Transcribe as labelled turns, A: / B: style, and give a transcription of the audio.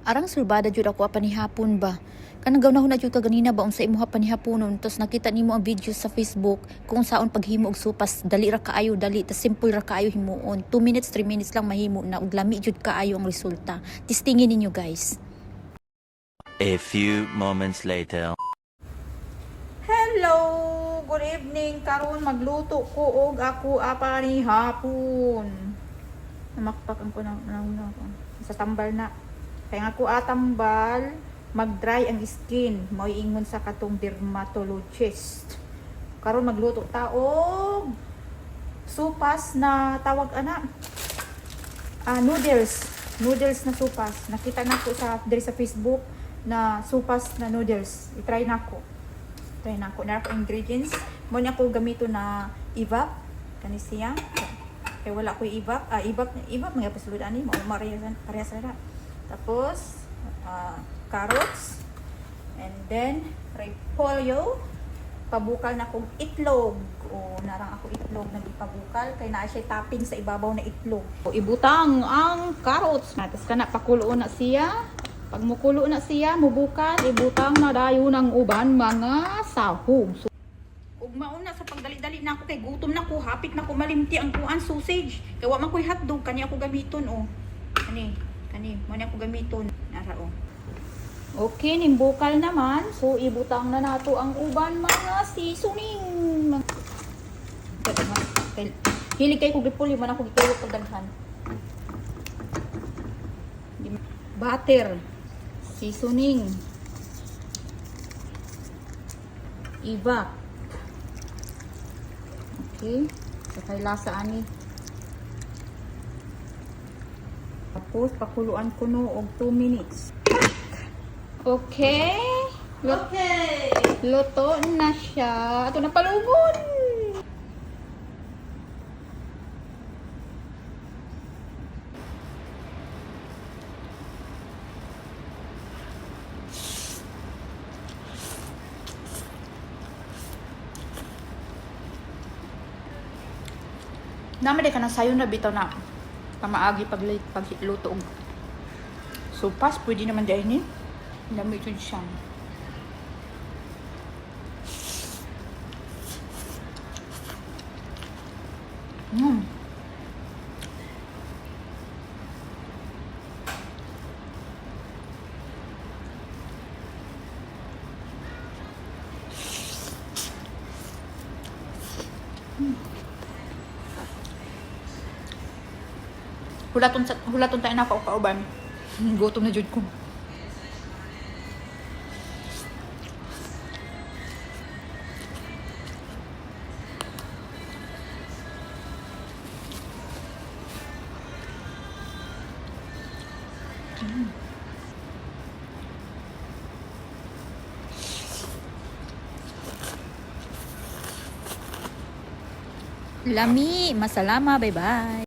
A: Arang sulbada jud ako panihapon ba. Kanang gawna na jud ka ganina ba unsa imuha panihaponon tos nakita nimo ang video sa Facebook kung saon paghimo og supas dali ra kaayo dali ta simple ra kaayo himuon 2 minutes 3 minutes lang mahimo na ug lami jud kaayo ang resulta. Testingin ninyo guys.
B: A few moments later.
C: Hello! Good evening! Karon magluto ko og ako panihapon. Namakpakan ko na sa tambal na. Kaya nga ko atambal, mag-dry ang skin. Mo ingon sa katong dermatologist. Karon magluto ta og supas na tawag ana. Noodles. Noodles na supas. Nakita na ko sa diri sa Facebook na supas na noodles. I-try na ko. Try na ko. Nara ko ingredients. Mo niya ko gamito na evap. Kani siya. Kaya wala ko evap. Evap mga pasulod ani. Mo parehas na. Tapos, carrots. And then, repolyo. Pabukal na kong itlog. O, narang ako itlog na ipabukal. Kaya na siya topping sa ibabaw na itlog. O, ibutang ang carrots. Tapos ka na, pakulo na siya. Pag mukulo na siya, mubukal. Ibutang na dayo ng uban mga sahog. So, ug mauna sa pagdali-dali na ako kay gutom na ko. Hapit na ko malimti ang kuan sausage. Kaya wa man ko'y hotdog. Kani ako gamiton, o. Kani, mo ako gamiton. Nara, o. Okay, nimbukal naman. So, ibutang na nato ang uban mga seasoning. Hilig kayo kung gipuli, man ako gipuli pagdaghan. Butter. Seasoning. Evap. Okay. Sakay lasa ani. Tapos, pakuluan ko no og 2 minutes. Okay. Okay!
A: Luto na siya. Ito na palubon. Naman ka na sayo na bitaw na pamaagi pagluto og supas. Pwede naman dahil ni. Dami ito siya. Hulaton tayo na kauban. Gutom na jud ko. Lami, masalama, bye-bye.